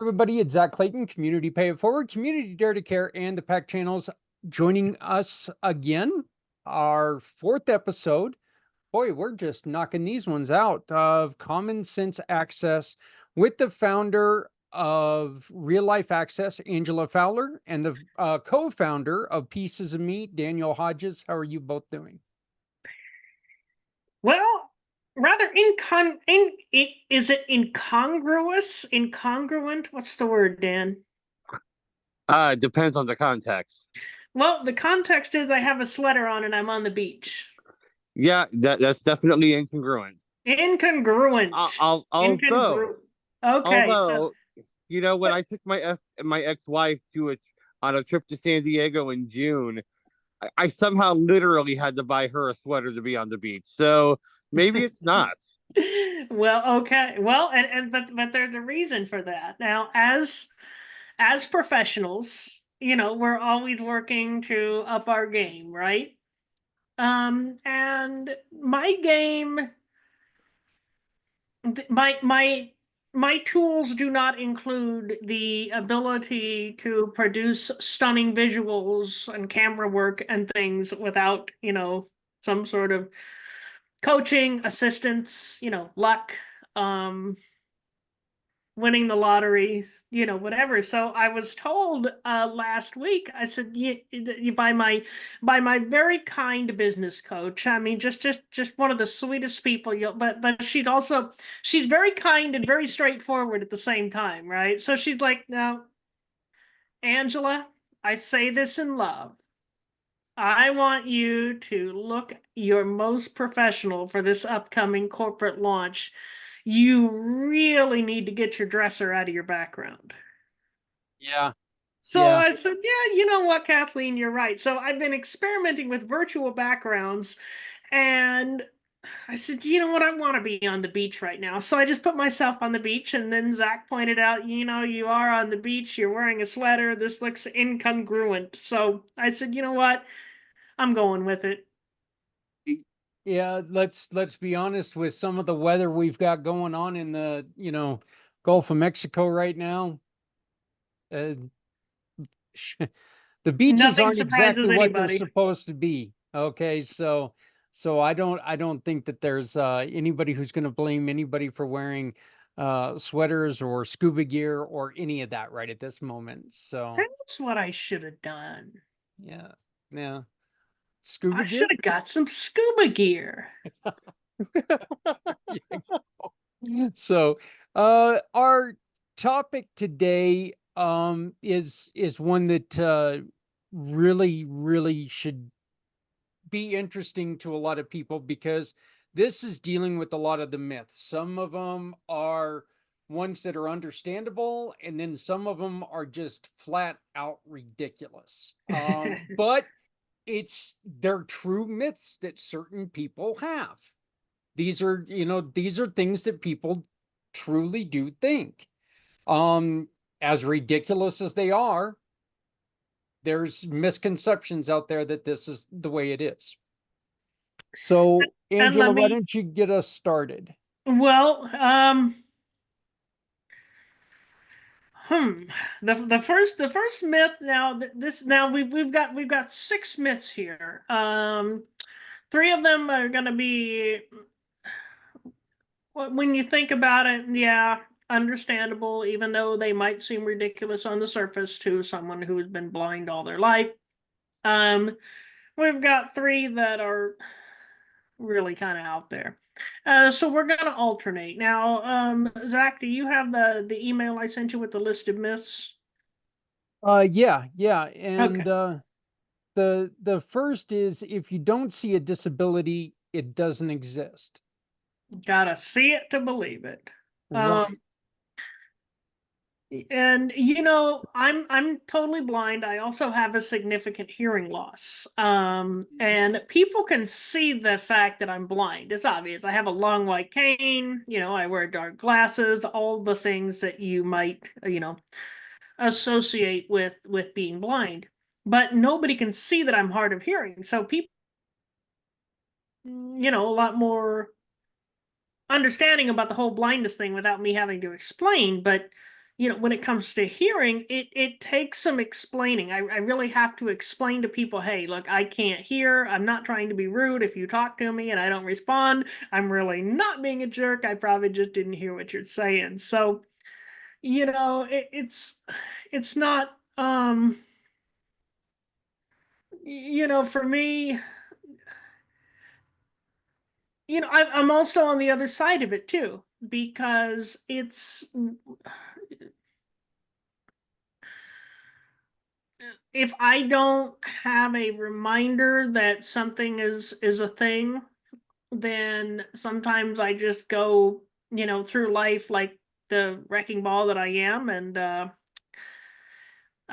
Everybody, it's Zach Clayton, Community Pay It Forward, Community Dare to Care, and the PAC channels joining us again. Our fourth episode. Boy, we're just knocking these ones out of Common Sense Access with the founder of Real Life Access, Angela Fowler, and the co-founder of Pieces of Me, Daniel Hodges. How are you both doing? Well, rather is it incongruous? Incongruent? What's the word, Dan? Depends on the context. Well, the context is I have a sweater on and I'm on the beach. Yeah, that's definitely incongruent. Incongruent. Although, Okay, so when I took my ex-wife on a trip to San Diego in June, I somehow literally had to buy her a sweater to be on the beach. So maybe it's not. well, okay. Well, but there's a reason for that. Now, as professionals, we're always working to up our game, right? And my game, my tools do not include the ability to produce stunning visuals and camera work and things without, some sort of coaching, assistance, luck, winning the lottery, whatever. So I was told last week, I said, you by my very kind business coach. I mean, just one of the sweetest people. But she's very kind and very straightforward at the same time, right? So she's like, "No, Angela, I say this in love. I want you to look your most professional for this upcoming corporate launch. You really need to get your dresser out of your background." Yeah. So I said, yeah, you know what, Kathleen, you're right. So I've been experimenting with virtual backgrounds, and I said, you know what, I want to be on the beach right now. So I just put myself on the beach, and then Zach pointed out, you are on the beach, you're wearing a sweater, this looks incongruent. So I said, you know what, I'm going with it. Yeah, let's be honest with some of the weather we've got going on in the, Gulf of Mexico right now. Uh, the beaches Nothing aren't surprises exactly what they're anybody. supposed to be. Okay, so I don't think that there's anybody who's going to blame anybody for wearing sweaters or scuba gear or any of that right at this moment. So That's what I should have done. yeah, yeah, scuba I gear. should have got some scuba gear. So, our topic today is one that really should be interesting to a lot of people because this is dealing with a lot of the myths. Some of them are ones that are understandable, and then some of them are just flat out ridiculous. But they're true myths that certain people have. These are things that people truly do think. As ridiculous as they are, there's misconceptions out there that this is the way it is. So, And Angela, why don't you get us started? well, the first myth. Now we've got six myths here. Three of them are going to be, when you think about it, yeah, understandable, even though they might seem ridiculous on the surface to someone who's been blind all their life. We've got three that are really kind of out there. So we're going to alternate. Now, Zach, do you have the email I sent you with the list of myths? Yeah. And Okay. the first is if you don't see a disability, it doesn't exist. Gotta see it to believe it. Right. And I'm totally blind. I also have a significant hearing loss. And people can see the fact that I'm blind. It's obvious. I have a long white cane, I wear dark glasses, all the things that you might, associate with being blind. But nobody can see that I'm hard of hearing. So people, a lot more understanding about the whole blindness thing without me having to explain, but when it comes to hearing, it takes some explaining. I really have to explain to people, hey, look, I can't hear. I'm not trying to be rude. If you talk to me and I don't respond, I'm really not being a jerk. I probably just didn't hear what you're saying. So, it's not for me, I'm also on the other side of it too, because if I don't have a reminder that something is a thing, then sometimes I just go, through life like the wrecking ball that I am, and I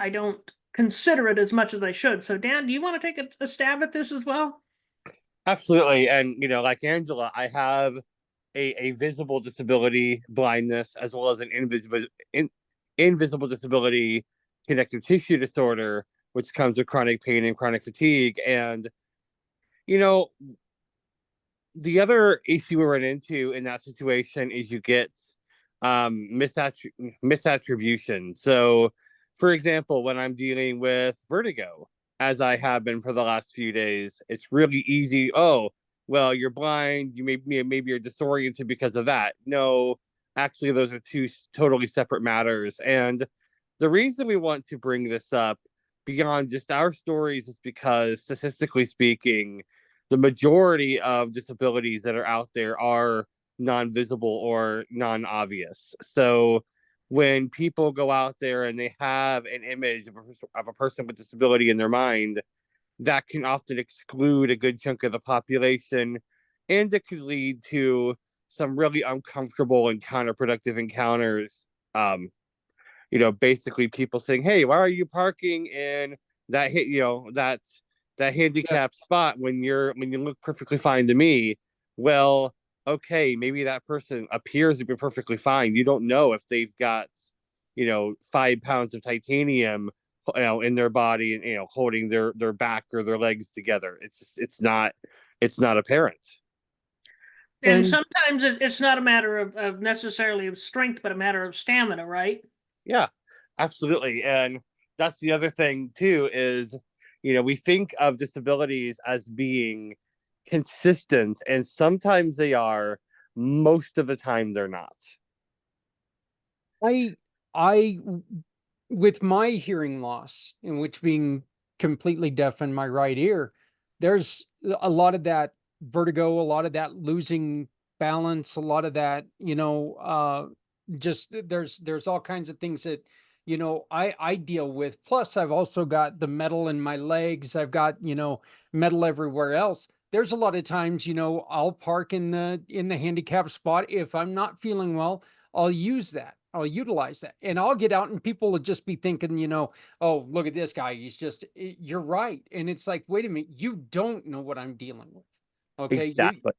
don't consider it as much as I should. So, Dan, do you want to take a stab at this as well? Absolutely. And, like Angela, I have a visible disability, blindness, as well as an invisible disability, connective tissue disorder, which comes with chronic pain and chronic fatigue. And, you know, the other issue we run into in that situation is you get misattribution. So, for example, when I'm dealing with vertigo, as I have been for the last few days, it's really easy. Oh, well, you're blind. Maybe you're disoriented because of that. No, actually, those are two totally separate matters. And the reason we want to bring this up beyond just our stories is because, statistically speaking, the majority of disabilities that are out there are non-visible or non-obvious. So when people go out there and they have an image of a person with disability in their mind, that can often exclude a good chunk of the population, and it could lead to some really uncomfortable and counterproductive encounters. Basically people saying, "Hey, why are you parking in that that handicapped spot when you look perfectly fine to me?" Well, okay, maybe that person appears to be perfectly fine. You don't know if they've got 5 pounds of titanium in their body, and holding their back or their legs together. It's not apparent. And sometimes it's not a matter of necessarily of strength, but a matter of stamina, right? Yeah, absolutely. And that's the other thing too, is we think of disabilities as being consistent, and sometimes they are. Most of the time they're not. I with my hearing loss, in which being completely deaf in my right ear, there's a lot of that vertigo, a lot of that losing balance, a lot of that, just there's all kinds of things that, I deal with. Plus, I've also got the metal in my legs. I've got, metal everywhere else. There's a lot of times, I'll park in the handicap spot. If I'm not feeling well, I'll use that. I'll utilize that, and I'll get out, and people will just be thinking, "Oh, look at this guy. He's just." You're right, and it's like, wait a minute, you don't know what I'm dealing with. Okay, Exactly.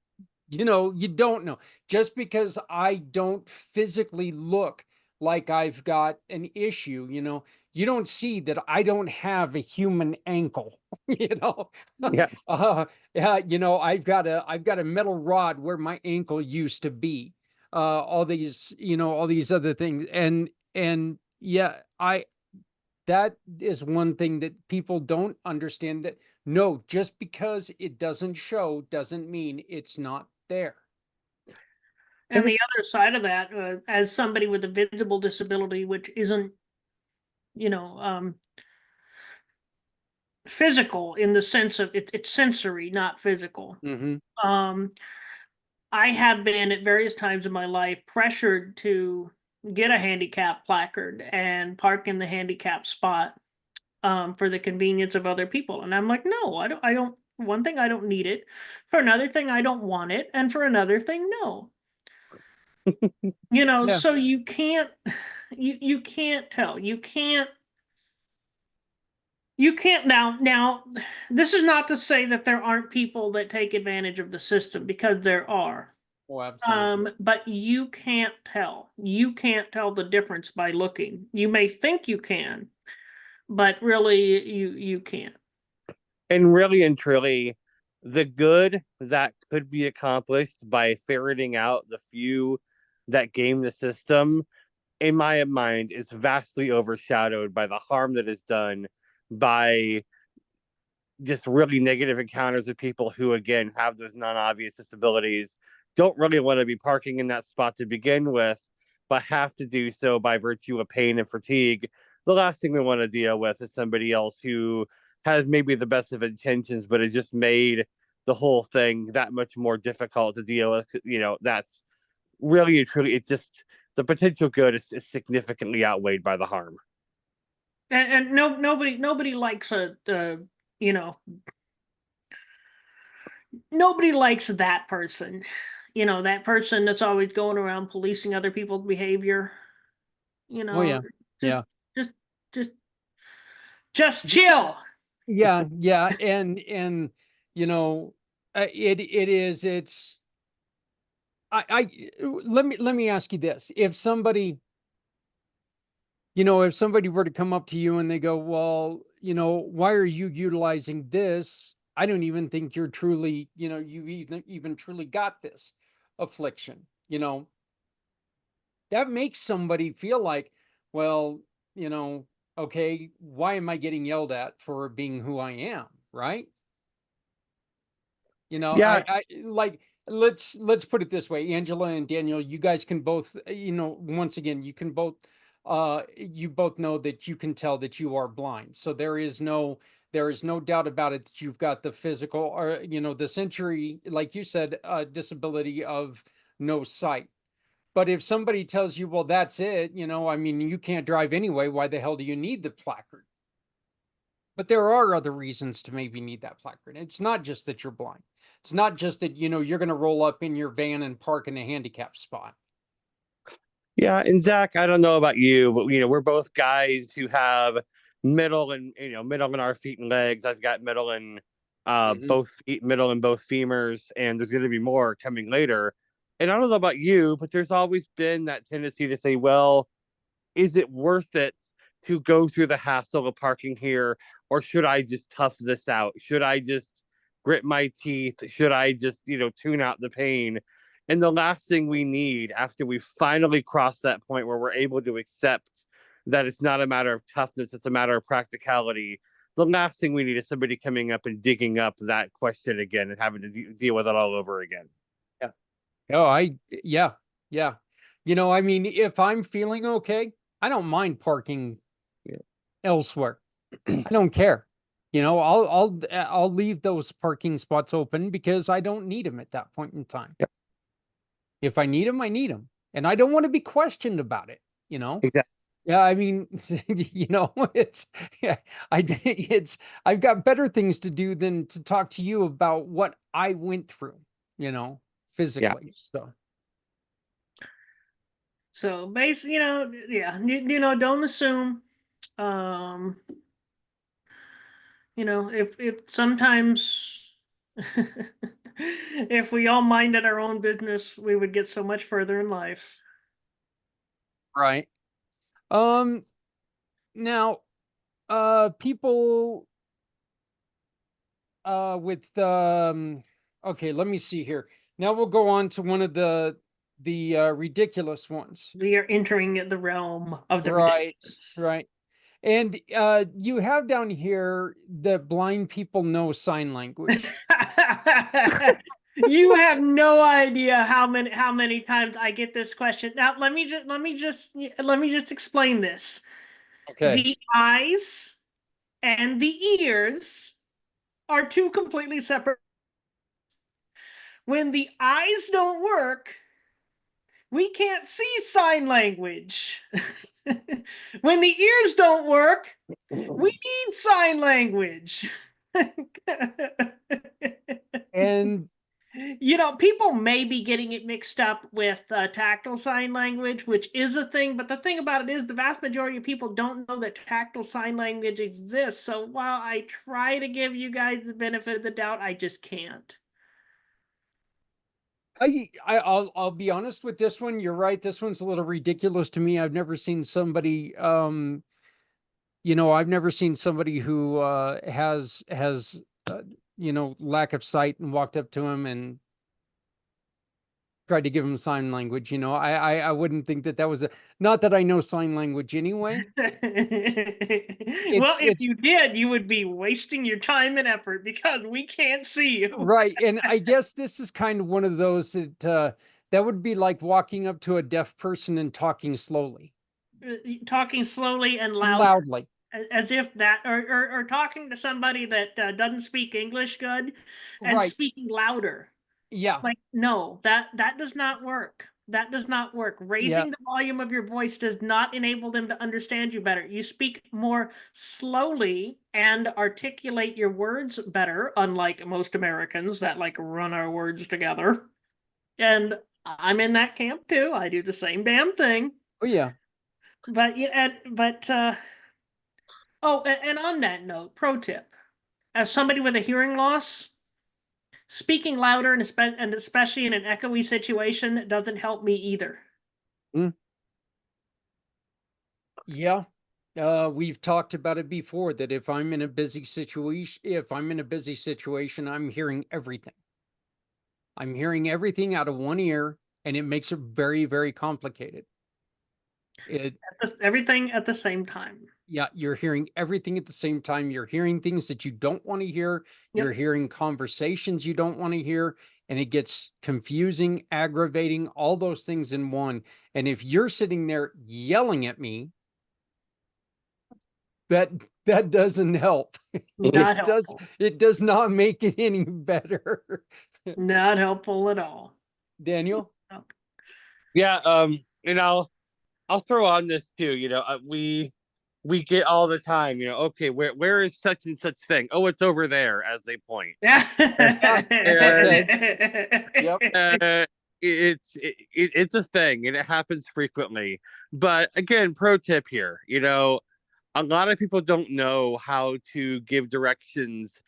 you don't know. Just because I don't physically look like I've got an issue, you don't see that I don't have a human ankle. you know, Yeah. yeah, I've got a metal rod where my ankle used to be. All these other things, and yeah, I that is one thing that people don't understand, that no, just because it doesn't show doesn't mean it's not there. And the other side of that, as somebody with a visible disability, which isn't, you know, um, physical in the sense of it's sensory, not physical. Mm-hmm. Um, I have been at various times in my life pressured to get a handicap placard and park in the handicap spot for the convenience of other people. And I'm like, no, I don't, one thing, I don't need it. For another thing, I don't want it. And for another thing, no. Yeah. So you can't, you can't tell. You can't now, this is not to say that there aren't people that take advantage of the system, because there are. Oh, absolutely. But you can't tell. You can't tell the difference by looking. You may think you can, but really you can't. And really and truly, the good that could be accomplished by ferreting out the few that game the system, in my mind, is vastly overshadowed by the harm that is done by just really negative encounters with people who, again, have those non-obvious disabilities, don't really want to be parking in that spot to begin with, but have to do so by virtue of pain and fatigue. The last thing we want to deal with is somebody else who has maybe the best of intentions, but has just made the whole thing that much more difficult to deal with. That's really and truly, it's just the potential good is significantly outweighed by the harm. And nobody likes you know, nobody likes that person. That person that's always going around policing other people's behavior. Oh yeah. Just Yeah. just just just chill. Yeah. Yeah. And, it's, let me ask you this. If somebody were to come up to you and they go, well, why are you utilizing this? I don't even think you're truly, you even truly got this affliction, that makes somebody feel like, well, you know, okay, why am I getting yelled at for being who I am? Right. Yeah, I like, let's put it this way, Angela and Daniel, you guys can both, once again, you both know that you can tell that you are blind. So there is no doubt about it that you've got the physical, or the sensory, like you said, disability of no sight. But if somebody tells you, well, that's it, I mean, you can't drive anyway, why the hell do you need the placard? But there are other reasons to maybe need that placard. It's not just that you're blind. It's not just that, you're going to roll up in your van and park in a handicap spot. yeah, and Zach, I don't know about you, but we're both guys who have middle in our feet and legs. I've got middle in Mhm. both feet, middle in both femurs, and there's going to be more coming later. And I don't know about you, but there's always been that tendency to say, well, is it worth it to go through the hassle of parking here, or should I just tough this out? Should I just grit my teeth? Should I just tune out the pain? And the last thing we need after we finally cross that point where we're able to accept that it's not a matter of toughness, it's a matter of practicality, the last thing we need is somebody coming up and digging up that question again and having to deal with it all over again. Yeah. Oh, yeah, yeah. I mean, if I'm feeling okay, I don't mind parking elsewhere. I don't care. I'll leave those parking spots open because I don't need them at that point in time. Yep. If I need them, I need them, and I don't want to be questioned about it. Exactly. Yeah, I mean, it's, yeah, I've got better things to do than to talk to you about what I went through, Yeah. physically. So, So basically, yeah, don't assume. Um, if sometimes if we all minded our own business, we would get so much further in life. right. Um, Now, people, with, okay, let me see here. Now we'll go on to one of the ridiculous ones. We are entering the realm of the Right, ridiculous. right. And you have down here that blind people know sign language. You have no idea how many times I get this question. Now let me just explain this. Okay. The eyes and the ears are two completely separate. When the eyes don't work, we can't see sign language. When the ears don't work, we need sign language. And People may be getting it mixed up with tactile sign language, which is a thing. But the thing about it is the vast majority of people don't know that tactile sign language exists. So while I try to give you guys the benefit of the doubt, I just can't. I'll be honest with this one. You're right. This one's a little ridiculous to me. I've never seen somebody, I've never seen somebody who has lack of sight and walked up to him and tried to give him sign language. I wouldn't think that was not that I know sign language anyway. Well, It's if you did, you would be wasting your time and effort because we can't see you. right. And I guess this is kind of one of those that would be like walking up to a deaf person and talking slowly. Talking slowly and loudly. As if that, or talking to somebody that doesn't speak English good and speaking louder. Yeah. Like, no, that does not work. That does not work. Raising the volume of your voice does not enable them to understand you better. You speak more slowly and articulate your words better, unlike most Americans that like run our words together. And I'm in that camp too. I do the same damn thing. Oh yeah. But and on that note, pro tip: as somebody with a hearing loss, speaking louder and especially in an echoey situation doesn't help me either. Yeah. We've talked about it before that if I'm in a busy situation, I'm hearing everything. I'm hearing everything out of one ear, and it makes it very, very complicated. Everything at the same time. Yeah, you're hearing everything at the same time. You're hearing things that you don't want to hear. You're hearing conversations you don't want to hear, and it gets confusing, aggravating, all those things in one. And if you're sitting there yelling at me, that doesn't help. It does not make it any better. Not helpful at all. Daniel? Yeah, and I'll throw on this too. We get all the time, okay, where is such and such thing? Oh, it's over there, as they point. Yeah. Yep. It's a thing, and it happens frequently. But again, pro tip here, a lot of people don't know how to give directions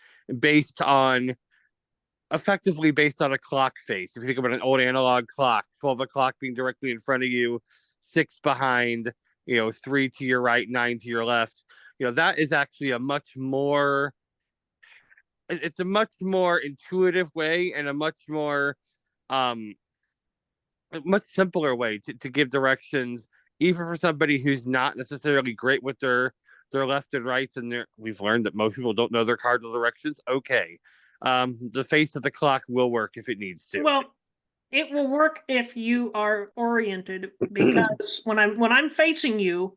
effectively based on a clock face. If you think about an old analog clock, 12 o'clock being directly in front of you, 6 behind, 3 to your right, 9 to your left. That is actually it's a much more intuitive way and a much simpler way to give directions, even for somebody who's not necessarily great with their left and rights. And we've learned that most people don't know their cardinal directions. Okay. The face of the clock will work if it needs to. Well, it will work if you are oriented, because when I'm facing you,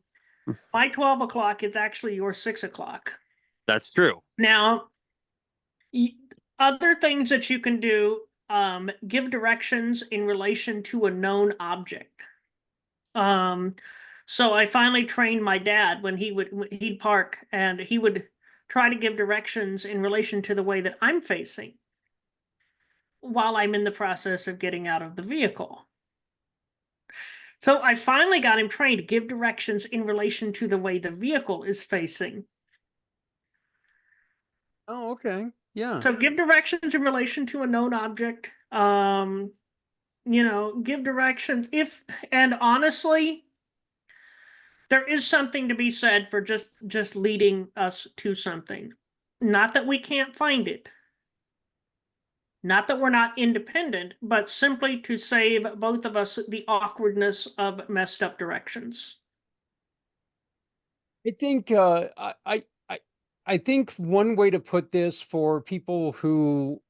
my 12 o'clock is actually your 6 o'clock. That's true. Now, other things that you can do, give directions in relation to a known object. So I finally trained my dad when he'd park, and he would try to give directions in relation to the way that I'm facing while I'm in the process of getting out of the vehicle. So I finally got him trained to give directions in relation to the way the vehicle is facing. Oh, okay. Yeah. So give directions in relation to a known object. Give directions and honestly, there is something to be said for just leading us to something. Not that we can't find it. Not that we're not independent, but simply to save both of us the awkwardness of messed up directions. I think I think one way to put this for people who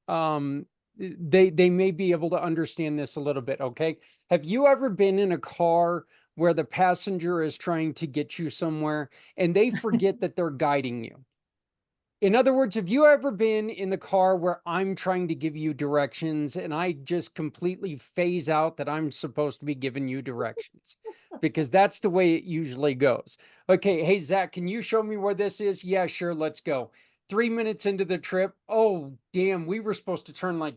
they may be able to understand this a little bit, okay? Have you ever been in a car where the passenger is trying to get you somewhere and they forget that they're guiding you? In other words, have you ever been in the car where I'm trying to give you directions and I just completely phase out that I'm supposed to be giving you directions? Because that's the way it usually goes. Okay, hey, Zach, can you show me where this is? Yeah, sure, let's go. 3 minutes into the trip, oh, damn, we were supposed to turn like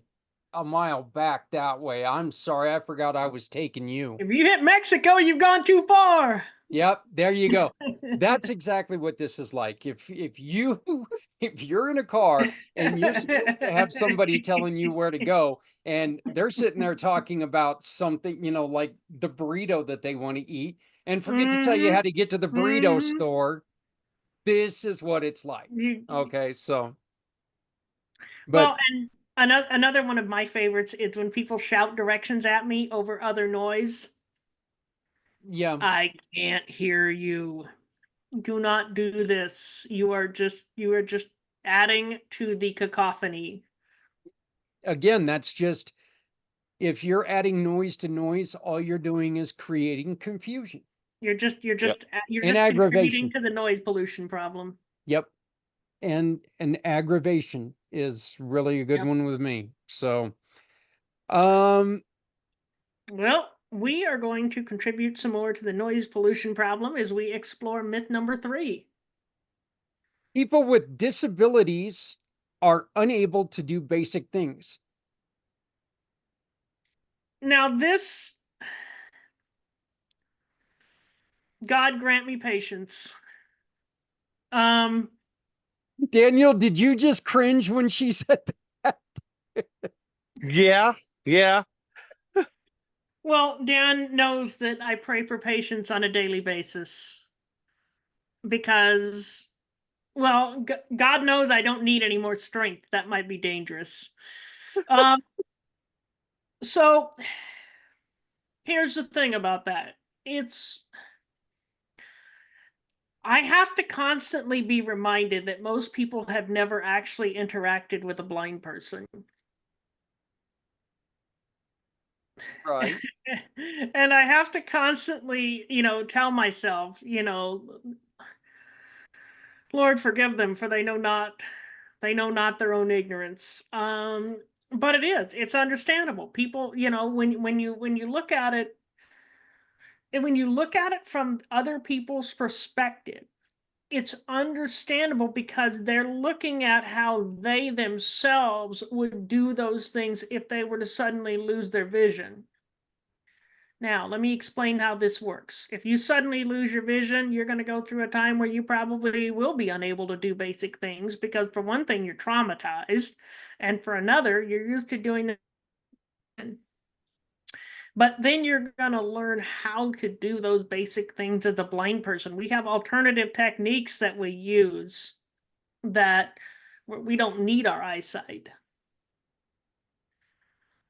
a mile back that way. I'm sorry, I forgot I was taking you. If you hit Mexico, you've gone too far. Yep, there you go. That's exactly what this is like. If you're in a car and you're supposed to have somebody telling you where to go, and they're sitting there talking about something, like the burrito that they want to eat, and forget to tell you how to get to the burrito store, this is what it's like. Okay, so Well, But and another one of my favorites is when people shout directions at me over other noise. yeah, I can't hear you. Do not do this. You are just adding to the cacophony. again, that's just, if you're adding noise to noise, all you're doing is creating confusion You're Yep. and just contributing aggravation. to the noise pollution problem. Yep. And aggravation is really a good Yep. one with me. So, um, Well, we are going to contribute some more to the noise pollution problem as we explore myth number 3. people with disabilities are unable to do basic things. Now, this, God grant me patience. Um, Daniel, did you just cringe when she said that? Yeah, yeah. well, Dan knows that I pray for patience on a daily basis because, well, God knows I don't need any more strength. That might be dangerous. Um, so here's the thing about that. I have to constantly be reminded that most people have never actually interacted with a blind person. Right. And I have to constantly, tell myself, Lord forgive them, for they know not their own ignorance. But it's understandable. People, when you look at it, and when you look at it from other people's perspective, it's understandable because they're looking at how they themselves would do those things if they were to suddenly lose their vision. Now, let me explain how this works. If you suddenly lose your vision, you're going to go through a time where you probably will be unable to do basic things because, for one thing, you're traumatized, and for another, you're used to doing it. But then you're going to learn how to do those basic things as a blind person. We have alternative techniques that we use that we don't need our eyesight.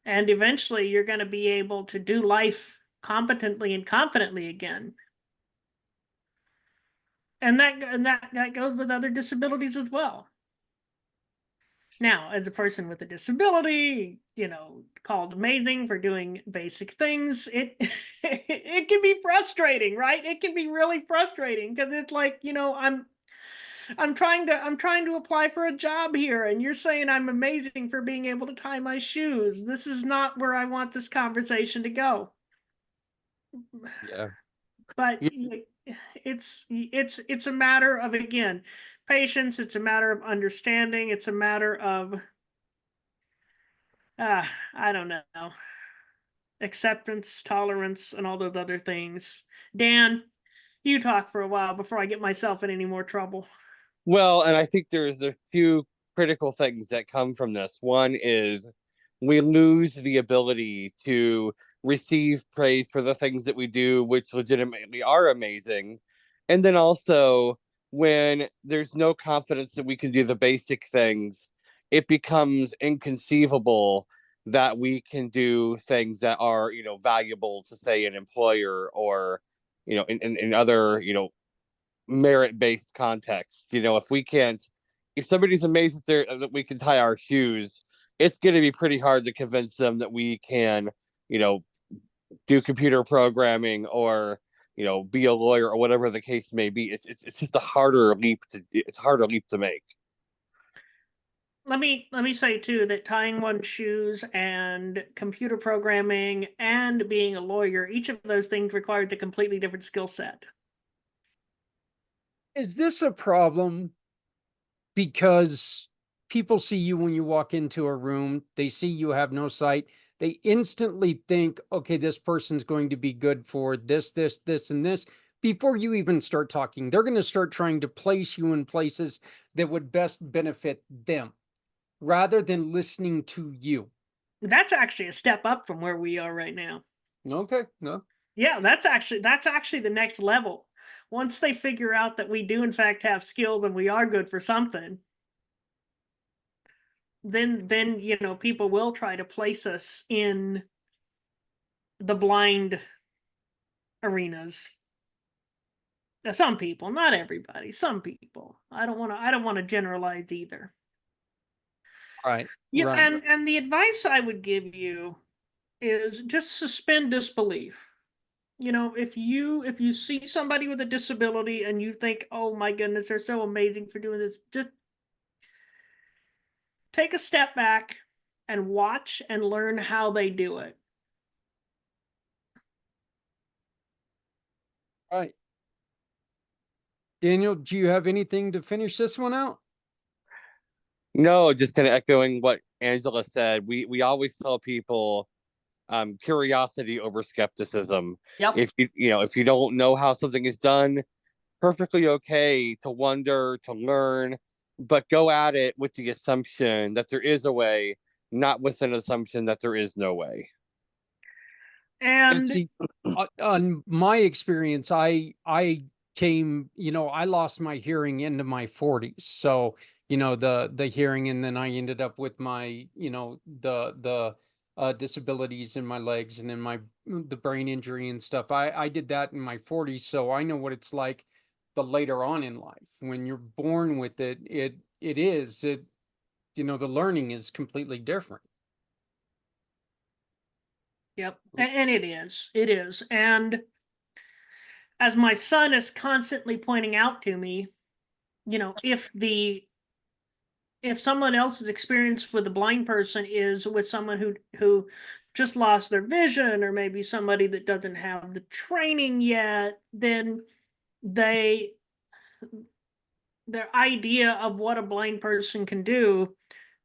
And eventually you're going to be able to do life competently and confidently again. And that goes with other disabilities as well. Now, as a person with a disability, called amazing for doing basic things, it it can be frustrating, right? It can be really frustrating because it's like, I'm trying to apply for a job here, and you're saying I'm amazing for being able to tie my shoes. This is not where I want this conversation to go. Yeah. But Yeah. it's a matter of, again, patience. It's a matter of understanding. It's a matter of I don't know, acceptance, tolerance, and all those other things. Dan, you talk for a while before I get myself in any more trouble. Well, and I think there's a few critical things that come from this. One is we lose the ability to receive praise for the things that we do, which legitimately are amazing. And then also, when there's no confidence that we can do the basic things, it becomes inconceivable that we can do things that are, valuable to, say, an employer or, in other, merit-based context. If we can't, if somebody's amazed that we can tie our shoes, it's going to be pretty hard to convince them that we can, you know, do computer programming or be a lawyer or whatever the case may be. It's just a harder leap to make. Let me say too that tying one's shoes and computer programming and being a lawyer, each of those things requires a completely different skill set. Is this a problem because people see you when you walk into a room, they see you have no sight, they instantly think, okay, this person's going to be good for this, and this. Before you even start talking, they're going to start trying to place you in places that would best benefit them rather than listening to you. That's actually a step up from where we are right now. Okay, no. Yeah, that's actually the next level. Once they figure out that we do in fact have skills and we are good for something, then you know, people will try to place us in the blind arenas. Now, some people, not everybody, some people. I don't want to generalize either. Right. Yeah, Right. and the advice I would give you is just suspend disbelief. You know, if you see somebody with a disability and you think, oh my goodness, they're so amazing for doing this, just take a step back and watch and learn how they do it. Right. Daniel, do you have anything to finish this one out? No, just kind of echoing what Angela said. We always tell people curiosity over skepticism. Yep. If you don't know how something is done, perfectly okay to wonder, to learn, but go at it with the assumption that there is a way, not with an assumption that there is no way. And see, on my experience, I came, I lost my hearing into my 40s. So, the hearing, and then I ended up with my, the disabilities in my legs and in the brain injury and stuff. I did that in my 40s, so I know what it's like the later on in life. When you're born with it, the learning is completely different. yep, and it is. And as my son is constantly pointing out to me, you know, if someone else's experience with a blind person is with someone who just lost their vision, or maybe somebody that doesn't have the training yet, then they their idea of what a blind person can do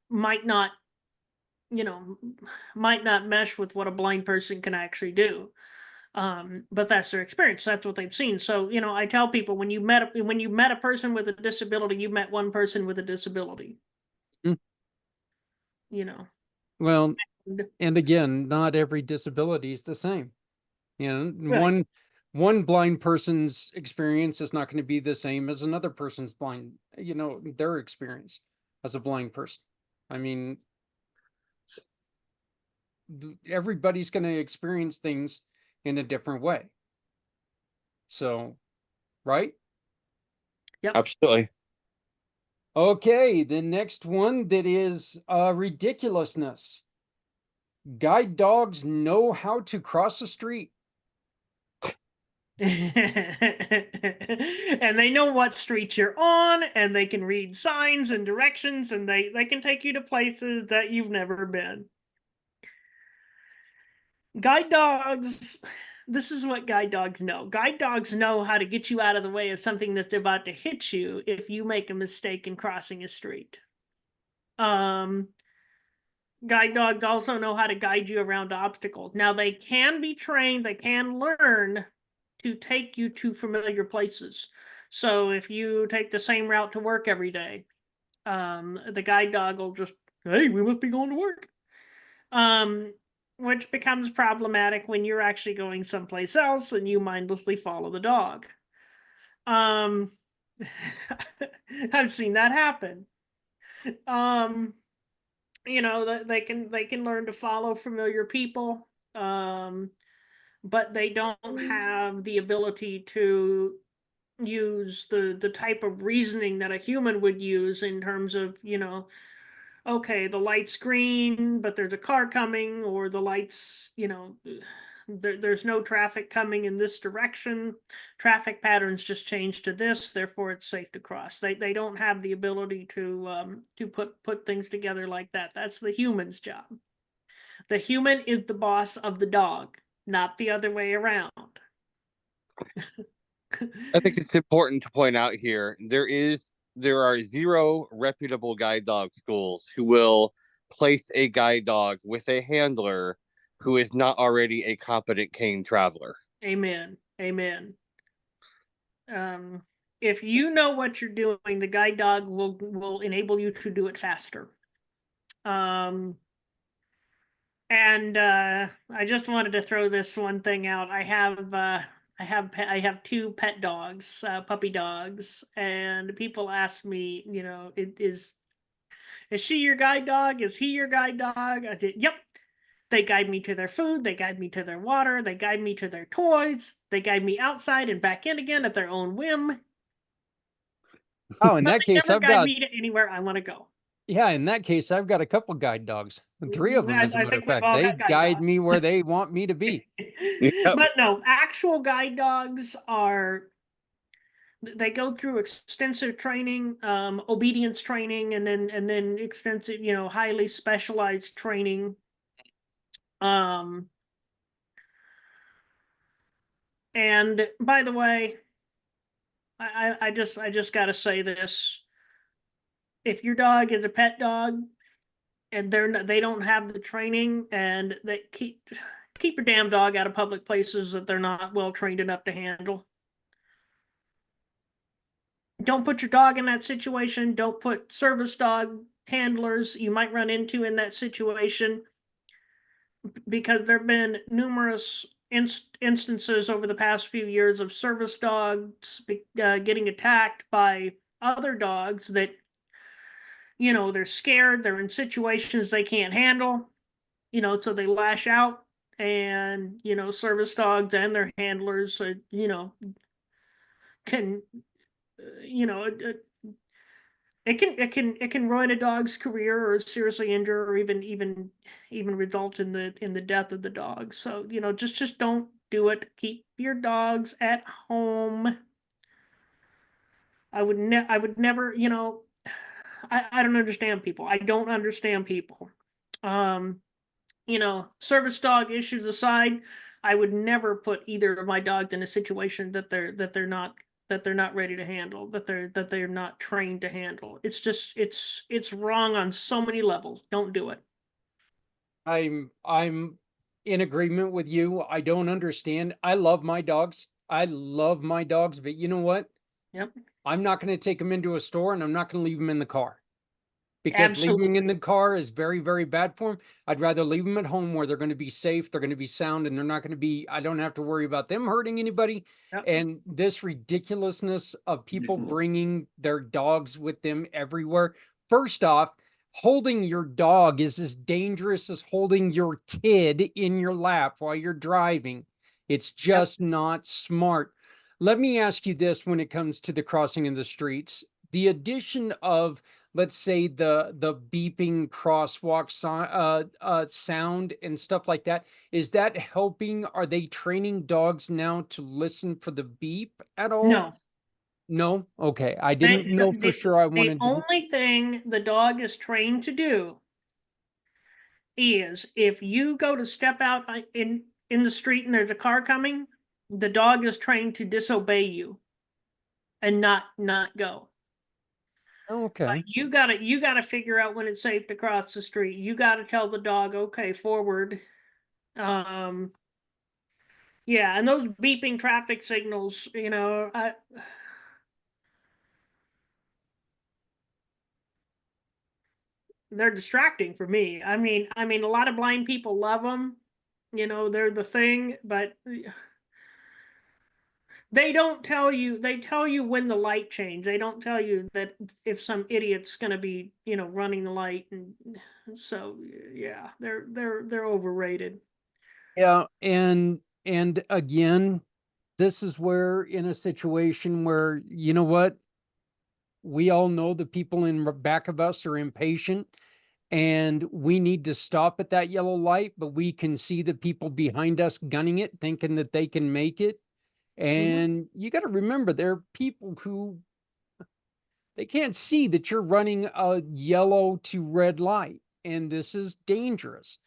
might not, you know, might not mesh with what a blind person can actually do. But that's their experience. That's what they've seen. So, you know, I tell people, when you met a person with a disability, you met one person with a disability. Mm. You know. Well, and again, not every disability is the same. Right. One blind person's experience is not going to be the same as another person's their experience as a blind person. I mean, everybody's going to experience things in a different way. So, right? Yep. Absolutely. Okay, the next one that is ridiculousness. Guide dogs know how to cross a street. And they know what street you're on, and they can read signs and directions, and they can take you to places that you've never been. Guide dogs, this is what guide dogs know. Guide dogs know how to get you out of the way of something that's about to hit you if you make a mistake in crossing a street. Guide dogs also know how to guide you around obstacles. Now, they can be trained, they can learn to take you to familiar places. So if you take the same route to work every day, the guide dog will just, hey, we must be going to work. Which becomes problematic when you're actually going someplace else and you mindlessly follow the dog. I've seen that happen. You know, they can learn to follow familiar people, but they don't have the ability to use the type of reasoning that a human would use, in terms of, you know, okay, the light's green, but there's a car coming, or the lights, you know, there's no traffic coming in this direction. Traffic patterns just change to this, therefore it's safe to cross. They don't have the ability to put things together like that. That's the human's job. The human is the boss of the dog, not the other way around. I think it's important to point out here there are zero reputable guide dog schools who will place a guide dog with a handler who is not already a competent cane traveler. Amen. Amen. If you know what you're doing, the guide dog will enable you to do it faster. And I just wanted to throw this one thing out. I have two pet dogs, puppy dogs, and people ask me, you know, Is she your guide dog? Is he your guide dog? I did, yep. They guide me to their food. They guide me to their water. They guide me to their toys. They guide me outside and back in again at their own whim. Oh, in But that they case, never I've guide got, me to anywhere I want to go. yeah, in that case, I've got a couple guide dogs. 3 of them, as a I matter of think we've fact. all They got guide guide dogs. me where they want me to be. Yep. But no, actual guide dogs are, they go through extensive training, obedience training, and then extensive, highly specialized training. And by the way, I just got to say this: if your dog is a pet dog and they don't have the training, and they keep your damn dog out of public places that they're not well trained enough to handle. Don't put your dog in that situation. Don't put service dog handlers you might run into in that situation, because there have been numerous instances over the past few years of service dogs getting attacked by other dogs that, they're scared, they're in situations they can't handle, so they lash out. And service dogs and their handlers can it can ruin a dog's career, or seriously injure, or even result in the death of the dog. So just don't do it. Keep your dogs at home. I would never, I don't understand people. I don't understand people. Service dog issues aside, I would never put either of my dogs in a situation that they're not ready to handle, that they're not trained to handle. It's just it's wrong on so many levels. Don't do it. I'm in agreement with you. I don't understand. I love my dogs. I love my dogs, but you know what? Yep. I'm not going to take them into a store, and I'm not going to leave them in the car, because leaving in Absolutely. the car is very, very bad for them. I'd rather leave them at home where they're going to be safe, they're going to be sound, and they're not going to be, I don't have to worry about them hurting anybody. Yep. And this ridiculousness of people bringing their dogs with them everywhere. First off, holding your dog is as dangerous as holding your kid in your lap while you're driving. It's Yep. just not smart. Let me ask you this: when it comes to the crossing of the streets, the addition of, let's say, the beeping crosswalk sound and stuff like that, is that helping? Are they training dogs now to listen for the beep at all? No. No? Okay. I They, didn't know for sure. I the wanted to. only thing the dog is trained to do is, if you go to step out in the street and there's a car coming, the dog is trained to disobey you and not go. Okay. You gotta figure out when it's safe to cross the street. You gotta tell the dog, okay, forward. Um, yeah, and those beeping traffic signals, they're distracting for me. I mean, a lot of blind people love them. They're the thing, but they don't tell you. They tell you when the light change. They don't tell you that if some idiot's going to be, running the light. And so, yeah, they're overrated. Yeah. And again, this is where, in a situation where, you know what? We all know the people in back of us are impatient, and we need to stop at that yellow light, but we can see the people behind us gunning it, thinking that they can make it. Mhm. And you got to remember, there are people who, they can't see that you're running a yellow to red light, and this is dangerous.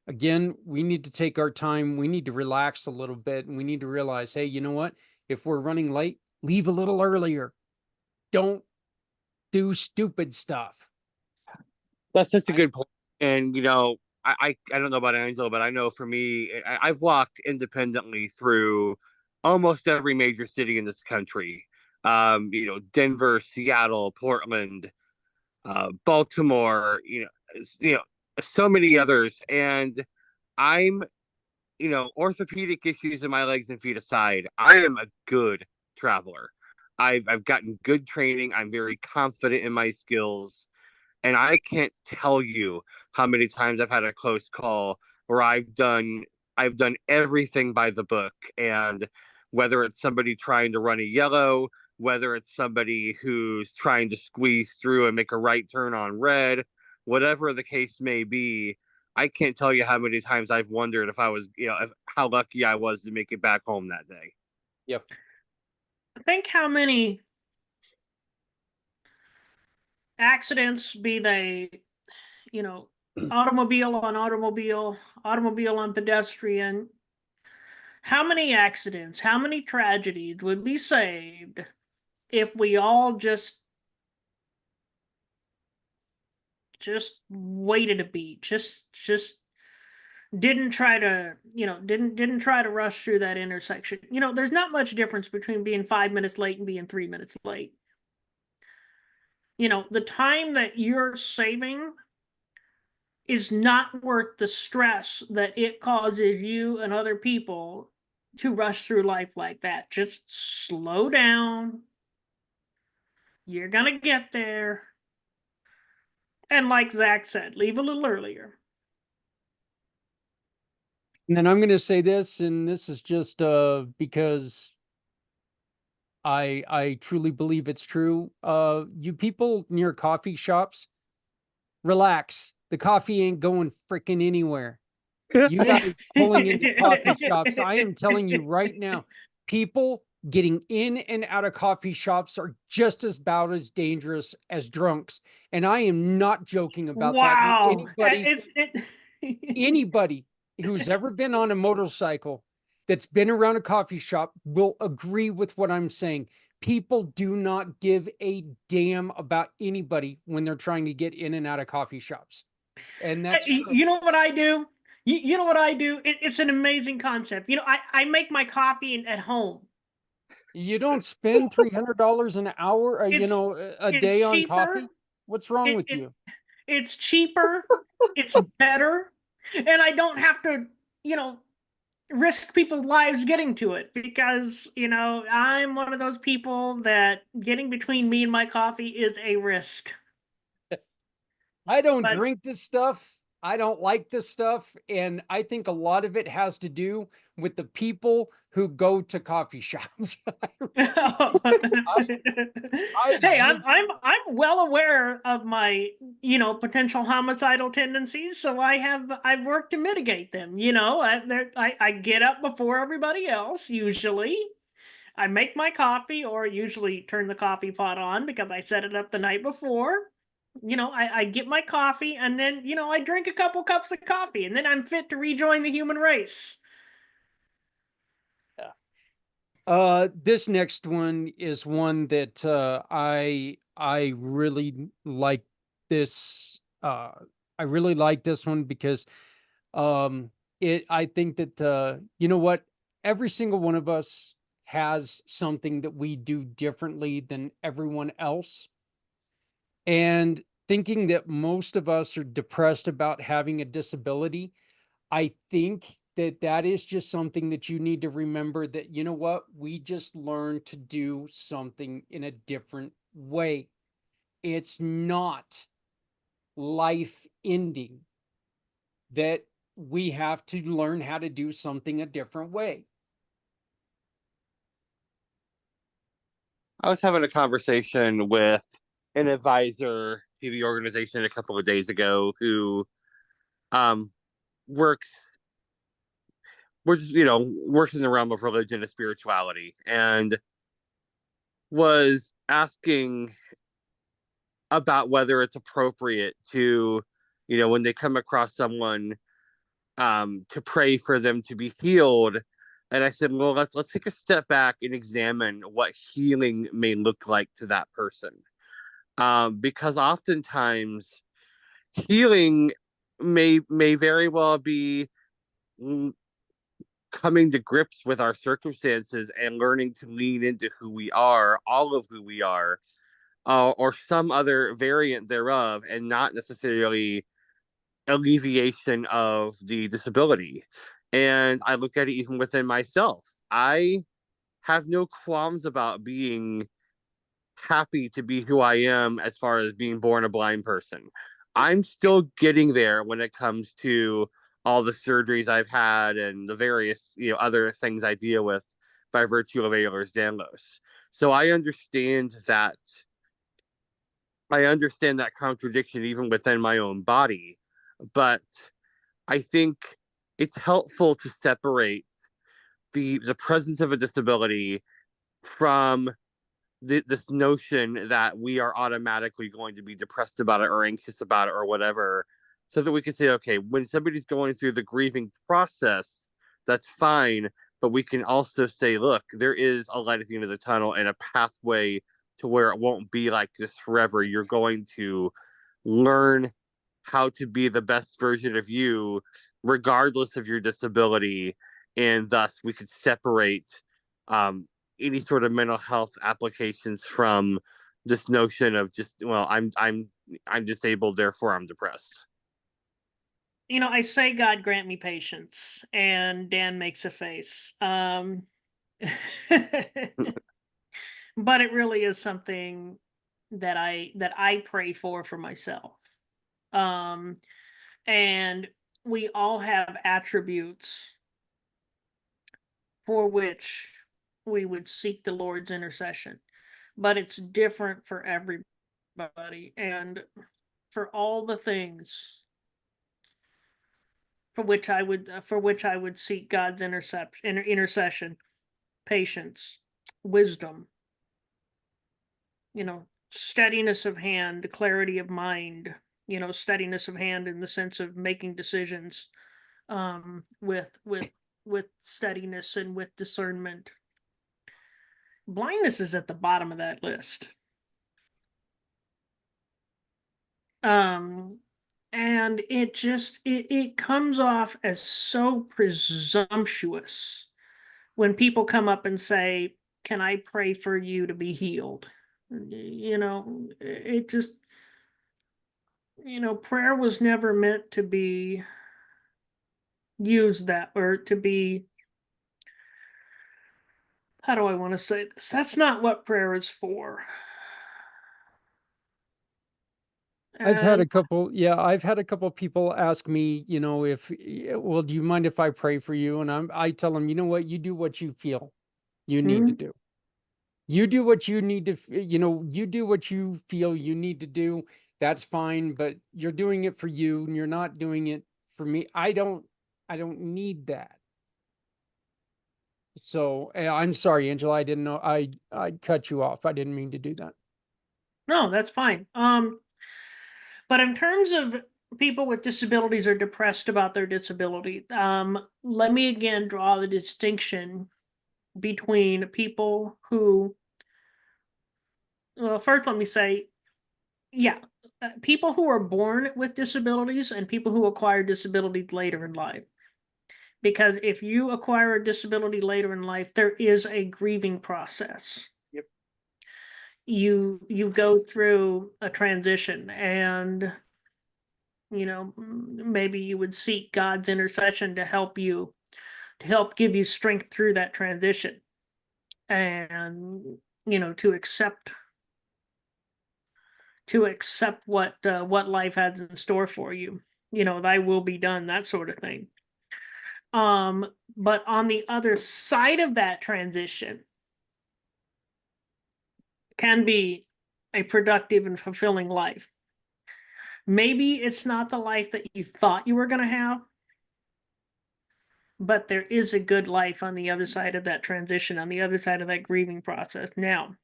Again, we need to take our time. We need to relax a little bit, and we need to realize, hey, you know what? If we're running late, leave a little earlier. Don't do stupid stuff. That's such a I, good point. And I don't know about Angela, but I know for me, I've walked independently through almost every major city in this country. Denver, Seattle, Portland, Baltimore. So many others. And I'm, orthopedic issues in my legs and feet aside, I am a good traveler. I've gotten good training. I'm very confident in my skills. And I can't tell you how many times I've had a close call where I've done everything by the book. And whether it's somebody trying to run a yellow, whether it's somebody who's trying to squeeze through and make a right turn on red, whatever the case may be, I can't tell you how many times I've wondered if I was, how lucky I was to make it back home that day. Yep. Think how many accidents, be they, automobile on automobile, automobile on pedestrian, how many accidents, how many tragedies would be saved if we all just waited a beat, just didn't try to, didn't try to rush through that intersection. There's not much difference between being 5 minutes late and being 3 minutes late. The time that you're saving is not worth the stress that it causes you and other people to rush through life like that. Just slow down. You're gonna get there. And like Zach said, leave a little earlier. And then I'm going to say this, and this is just because I truly believe it's true. You people near coffee shops, relax. The coffee ain't going freaking anywhere. You guys pulling into coffee shops, I am telling you right now, people getting in and out of coffee shops are just as about as dangerous as drunks. And I am not joking about that. Wow. Anybody who's ever been on a motorcycle that's been around a coffee shop will agree with what I'm saying. People do not give a damn about anybody when they're trying to get in and out of coffee shops. And that's true. You know what I do? You know what I do? It's an amazing concept. I make my coffee at home. You don't spend $300 an hour, a day on cheaper. coffee. What's wrong with you? It's cheaper. It's better. And I don't have to, risk people's lives getting to it because, I'm one of those people that getting between me and my coffee is a risk. I don't drink this stuff. I don't like this stuff. And I think a lot of it has to do with the people who go to coffee shops. Hey, I'm well aware of my, potential homicidal tendencies. So I've worked to mitigate them. I get up before everybody else, usually. I make my coffee or usually turn the coffee pot on because I set it up the night before. I get my coffee and then, I drink a couple cups of coffee and then I'm fit to rejoin the human race. This next one is one that I really like this. I really like this one because I think that you know what? Every single one of us has something that we do differently than everyone else. And thinking that most of us are depressed about having a disability, I think that that is just something that you need to remember that, you know what, we just learned to do something in a different way. It's not life ending, that we have to learn how to do something a different way. I was having a conversation with an advisor to the organization a couple of days ago who um, works works in the realm of religion and spirituality, and was asking about whether it's appropriate to, when they come across someone, to pray for them to be healed. And I said, well, let's take a step back and examine what healing may look like to that person. Because oftentimes healing may very well be coming to grips with our circumstances and learning to lean into who we are, all of who we are, or some other variant thereof, and not necessarily alleviation of the disability. And I look at it even within myself. I have no qualms about being happy to be who I am as far as being born a blind person. I'm still getting there when it comes to all the surgeries I've had and the various, other things I deal with by virtue of Ehlers-Danlos. So I understand that contradiction even within my own body, but I think it's helpful to separate the presence of a disability from this notion that we are automatically going to be depressed about it or anxious about it or whatever, so that we can say, okay, when somebody's going through the grieving process, that's fine, but we can also say, look, there is a light at the end of the tunnel and a pathway to where it won't be like this forever. You're going to learn how to be the best version of you regardless of your disability, and thus we could separate any sort of mental health applications from this notion of just, well, I'm disabled, therefore I'm depressed. I say God grant me patience, and Dan makes a face. But it really is something that I pray for myself. Um and we all have attributes for which we would seek the Lord's intercession, but it's different for everybody. And for all the things for which I would seek God's intercession, patience, wisdom, steadiness of hand, clarity of mind, steadiness of hand in the sense of making decisions, with steadiness and with discernment. Blindness is at the bottom of that list. And it comes off as so presumptuous when people come up and say, "Can I pray for you to be healed?" It just, prayer was never meant to be used that, or to be, how do I want to say this? That's not what prayer is for. I've had And a couple, yeah, I've had a couple people ask me, if, well, do you mind if I pray for you? And I tell them, you know what, you do what you feel you need to Mhm. do. You do what you need to, you do what you feel you need to do. That's fine, but you're doing it for you and you're not doing it for me. I don't need that. So I'm sorry, Angela. I didn't know I cut you off. I didn't mean to do that. No, that's fine. But in terms of people with disabilities or depressed about their disability, let me again draw the distinction between people who, well, first let me say, yeah, people who are born with disabilities and people who acquire disabilities later in life. Because if you acquire a disability later in life, there is a grieving process. Yep. You go through a transition, and maybe you would seek God's intercession to help give you strength through that transition, and to accept what life has in store for you. Thy will be done, that sort of thing. But on the other side of that transition can be a productive and fulfilling life. Maybe it's not the life that you thought you were going to have, but there is a good life on the other side of that transition, on the other side of that grieving process. Now,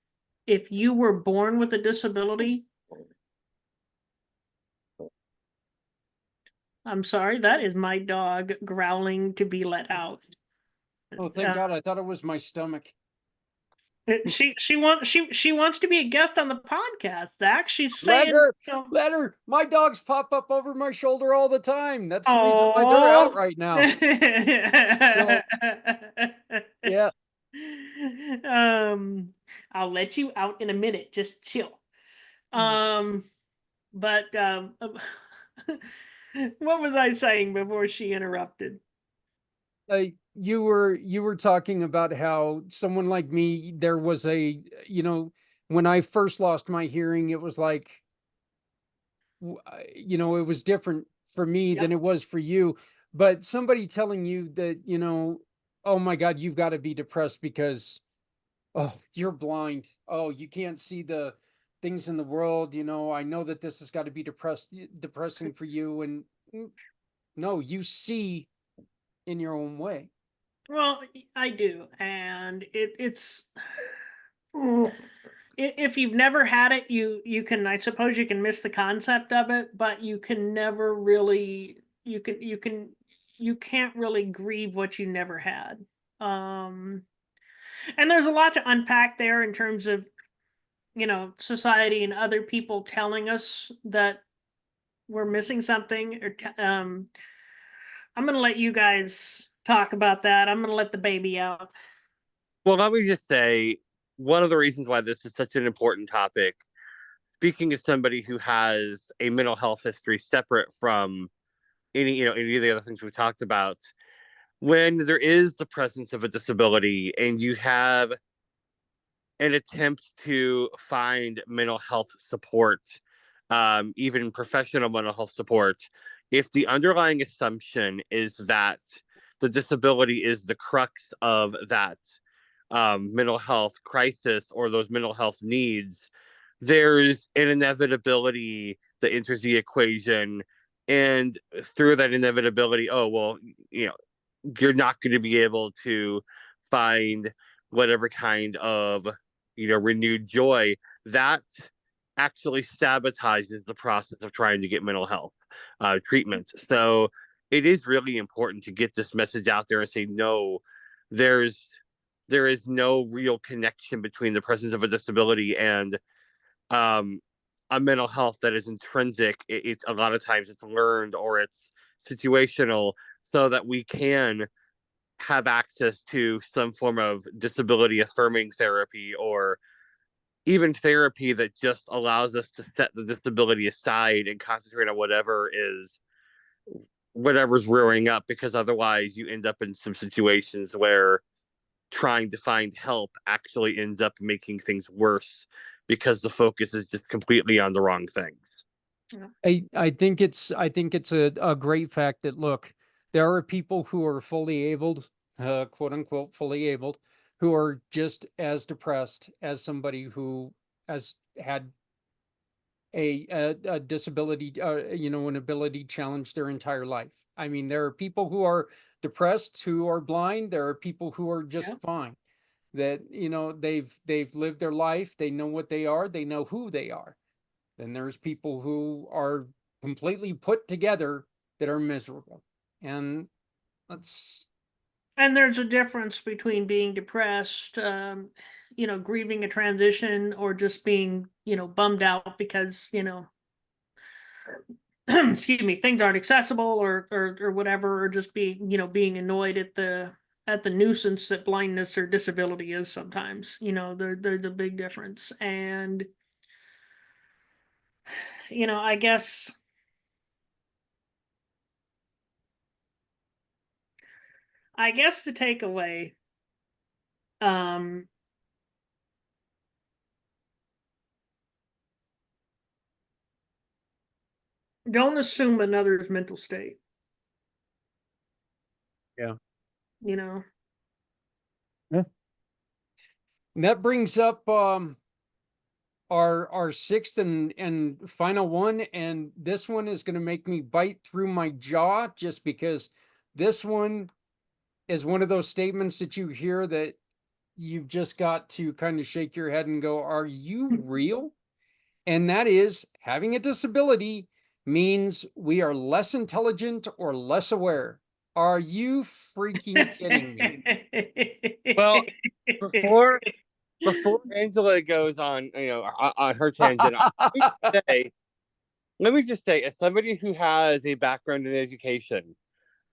if you were born with a disability, I'm sorry, that is my dog growling to be let out. Oh, thank God. I thought it was my stomach. She wants to be a guest on the podcast, Zach. She's Let saying, her, let her. My dogs pop up over my shoulder all the time. That's the reason why they're "Oh." out right now. So, yeah. I'll let you out in a minute. Just chill. But what was I saying before she interrupted? You were talking about how someone like me, there was a, when I first lost my hearing, it was like, you know, it was different for me than it was for you. But somebody telling you that, you know, oh my God, you've got to be depressed because, oh, you're blind. Oh, you can't see the things in the world. You know, I know that this has got to be depressing for you. And no, you see in your own way. Well, I do, and it's if you've never had it, you can, I suppose you can miss the concept of it, but you can never really, you can't really grieve what you never had. Um, and there's a lot to unpack there in terms of, you know, society and other people telling us that we're missing something. I'm going to let you guys talk about that. I'm going to let the baby out. Well, let me just say, one of the reasons why this is such an important topic, speaking as somebody who has a mental health history separate from any of the other things we talked about, when there is the presence of a disability and you have an attempt to find mental health support, even professional mental health support, if the underlying assumption is that the disability is the crux of that mental health crisis or those mental health needs, there's an inevitability that enters the equation. And through that inevitability, oh, well, you're not going to be able to find whatever kind of renewed joy that actually sabotages the process of trying to get mental health treatment. So it is really important to get this message out there and say, no, there's there is no real connection between the presence of a disability and a mental health that is intrinsic. It's a lot of times it's learned or it's situational, so that we can have access to some form of disability affirming therapy, or even therapy that just allows us to set the disability aside and concentrate on whatever's rearing up, because otherwise you end up in some situations where trying to find help actually ends up making things worse because the focus is just completely on the wrong things. I think it's a great fact that, look, there are people who are fully abled, quote unquote, fully abled, who are just as depressed as somebody who has had a disability, you know, an ability challenge their entire life. I mean, there are people who are depressed, who are blind. There are people who are just fine. That, you know, they've lived their life. They know what they are. They know who they are. Then there's people who are completely put together that are miserable. And that's, And there's a difference between being depressed, you know, grieving a transition, or just being, you know, bummed out because, you know, excuse me, things aren't accessible, or whatever, or just being, you know, being annoyed at the nuisance that blindness or disability is sometimes. You know, there's a big difference. And, you know, I guess the takeaway, um, don't assume another's mental state. yeah. You know, And that brings up our sixth and final one, and this one is going to make me bite through my jaw, just because this one is one of those statements that you hear that you've just got to kind of shake your head and go, are you real? And that is, having a disability means we are less intelligent or less aware. Are you freaking kidding me? Well, before Angela goes on, on her tangent, let me just say, as somebody who has a background in education,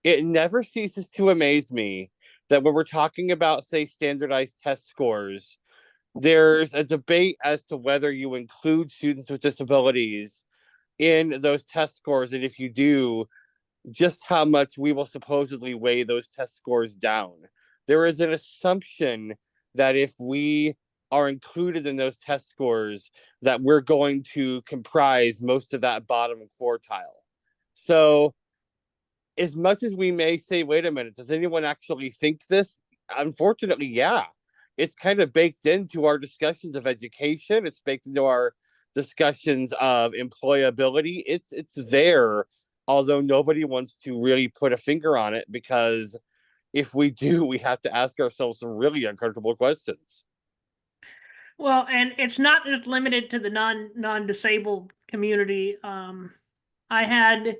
it never ceases to amaze me that when we're talking about, say, standardized test scores, there's a debate as to whether you include students with disabilities in those test scores, and if you do, just how much we will supposedly weigh those test scores down. There is an assumption that if we are included in those test scores that we're going to comprise most of that bottom quartile. So as much as we may say, wait a minute, does anyone actually think this? Unfortunately, yeah. It's kind of baked into our discussions of education. It's baked into our discussions of employability. It's there, although nobody wants to really put a finger on it, because if we do, we have to ask ourselves some really uncomfortable questions. Well, and it's not just limited to the non-disabled community. I had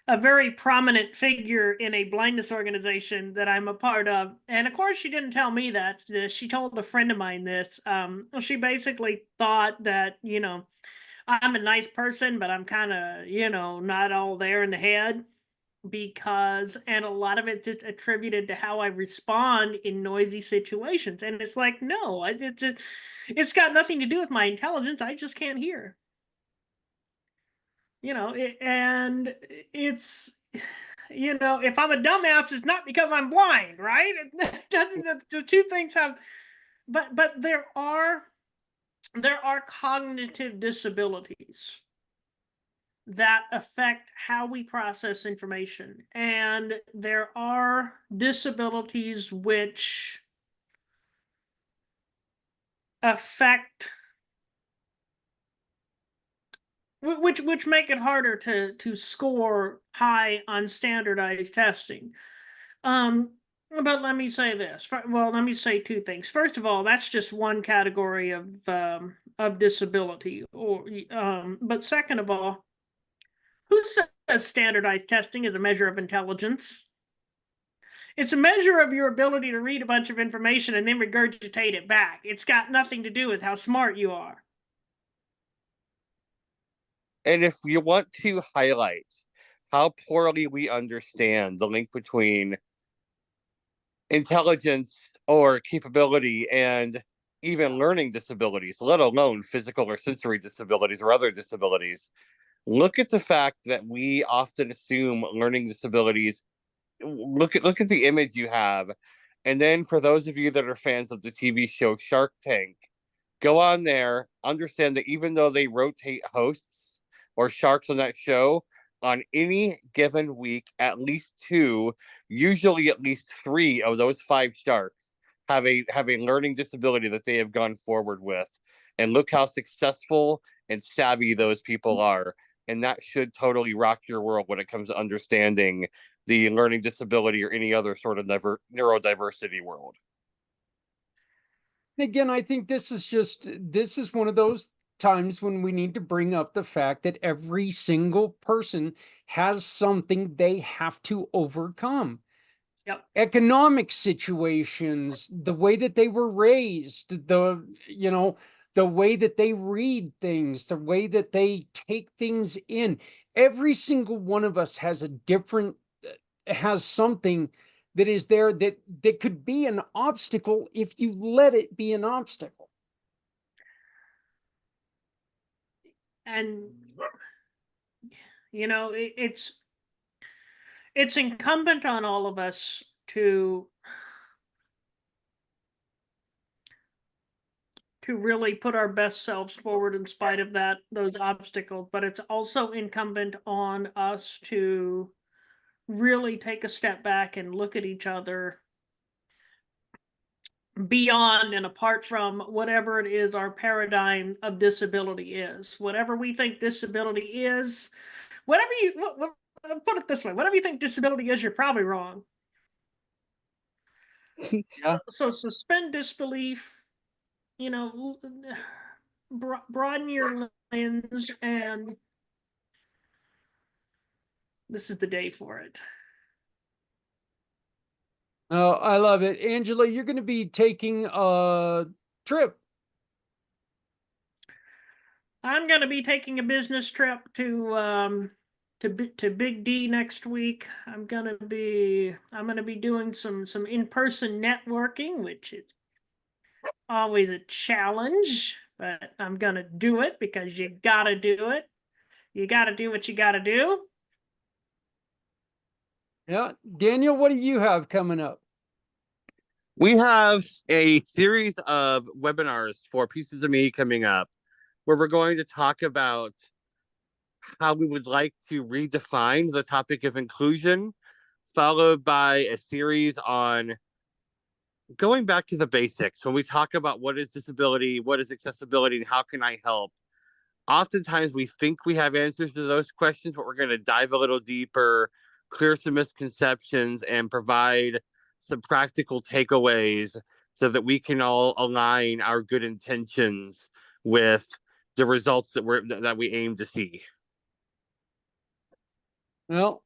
a very prominent figure in a blindness organization that I'm a part of. And of course, she didn't tell me that. She told a friend of mine this. She basically thought that, I'm a nice person, but I'm kind of, not all there in the head, and a lot of it's just attributed to how I respond in noisy situations. And it's like, no, it's got nothing to do with my intelligence. I just can't hear. And it's, if I'm a dumbass, it's not because I'm blind, right? The two things have, but there are cognitive disabilities that affect how we process information, and there are disabilities which affect which make it harder to score high on standardized testing. But let me say this. Well, let me say two things. First of all, that's just one category of disability. But second of all, who says standardized testing is a measure of intelligence? It's a measure of your ability to read a bunch of information and then regurgitate it back. It's got nothing to do with how smart you are. And if you want to highlight how poorly we understand the link between intelligence or capability and even learning disabilities, let alone physical or sensory disabilities or other disabilities, look at the fact that we often assume learning disabilities. Look at the image you have. And then for those of you that are fans of the TV show Shark Tank, go on there, understand that even though they rotate hosts or sharks on that show, on any given week, at least two, usually at least three of those five sharks have a learning disability that they have gone forward with. And look how successful and savvy those people are. And that should totally rock your world when it comes to understanding the learning disability or any other sort of neurodiversity world. Again, I think this is one of those times when we need to bring up the fact that every single person has something they have to overcome. Yep. Economic situations, the way that they were raised, the way that they read things, the way that they take things in. Every single one of us has has something that is there that could be an obstacle if you let it be an obstacle. And it's incumbent on all of us to really put our best selves forward in spite of those obstacles, but it's also incumbent on us to really take a step back and look at each other beyond and apart from whatever it is our paradigm of disability is. Whatever we think disability is, put it this way, whatever you think disability is, you're probably wrong. Yeah. So suspend disbelief, broaden your lens, and this is the day for it. Oh, I love it. Angela, you're going to be taking a trip. I'm going to be taking a business trip to Big D next week. I'm going to be doing some in-person networking, which is always a challenge, but I'm going to do it because you got to do it. You got to do what you got to do. Yeah. Daniel, what do you have coming up? We have a series of webinars for Pieces of Me coming up where we're going to talk about how we would like to redefine the topic of inclusion, followed by a series on going back to the basics. When we talk about what is disability, what is accessibility, and how can I help, oftentimes we think we have answers to those questions, but we're going to dive a little deeper, clear some misconceptions, and provide some practical takeaways so that we can all align our good intentions with the results that we aim to see. Well,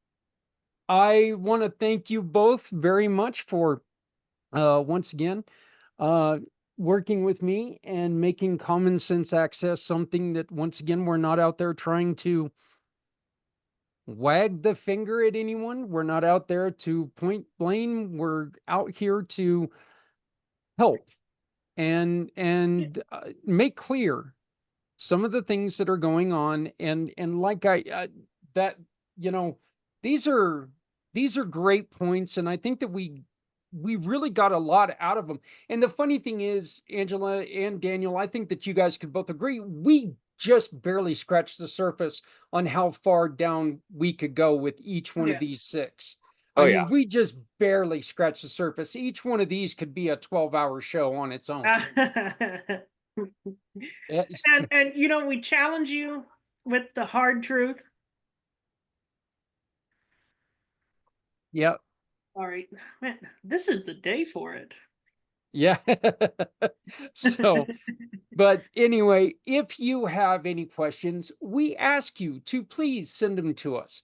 I want to thank you both very much for once again working with me and making Common Sense Access something that, once again, we're not out there trying to wag the finger at anyone. We're not out there to point blame. We're out here to help and make clear some of the things that are going on. And like that, you know, these are great points, and I think that we really got a lot out of them. And the funny thing is, Angela and Daniel, I think that you guys could both agree, we just barely scratched the surface on how far down we could go with each one of these 6. Oh, I yeah. mean, we just barely scratched the surface. Each one of these could be a 12-hour show on its own. And you know, we challenge you with the hard truth. Yep. All right, man, this is the day for it. Yeah. So, but anyway, if you have any questions, we ask you to please send them to us.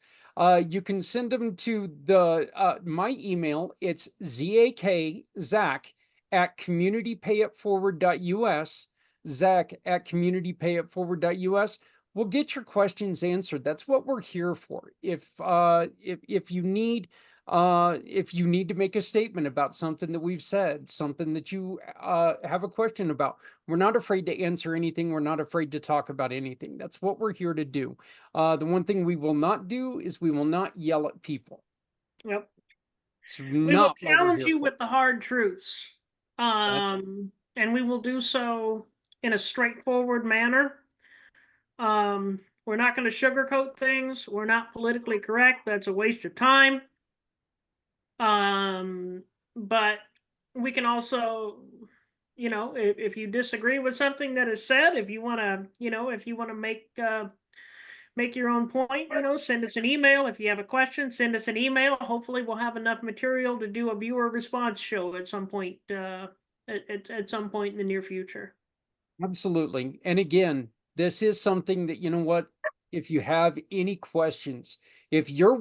You can send them to the my email. It's Zach at communitypayitforward.us. Zach at communitypayitforward.us. We'll get your questions answered. That's what we're here for. If you need to make a statement about something that we've said, something that you have a question about, we're not afraid to answer anything. We're not afraid to talk about anything. That's what we're here to do. The one thing we will not do is we will not yell at people. Yep. It's We will not what we're challenge here you for. with the hard truths. And we will do so in a straightforward manner. We're not going to sugarcoat things. We're not politically correct. That's a waste of time. But we can also, you know, if you disagree with something that is said, if you want to, you know, if you want to make your own point, you know, send us an email. If you have a question, send us an email. Hopefully we'll have enough material to do a viewer response show at some point, at some point in the near future. Absolutely. And again, this is something that, you know what, if you have any questions, if you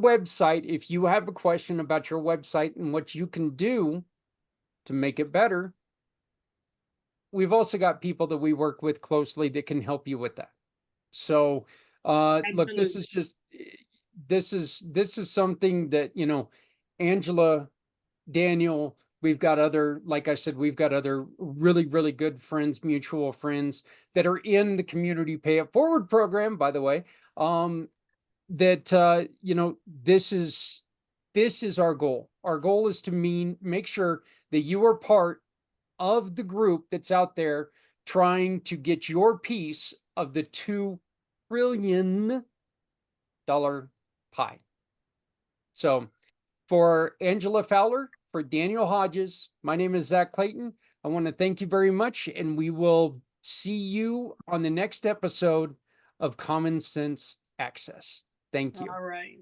have a question about your website and what you can do to make it better, we've also got people that we work with closely that can help you with that. So, look, this is just, this is something that, you know, Angela, Daniel, we've got other, like I said, we've got other really, really good friends, mutual friends that are in the Community Pay It Forward program, by the way. That you know, this is our goal. Our goal is to make sure that you are part of the group that's out there trying to get your piece of the $2 trillion pie. So for Angela Fowler, for Daniel Hodges, my name is Zach Clayton. I want to thank you very much, and we will see you on the next episode of Common Sense Access. Thank you. All right.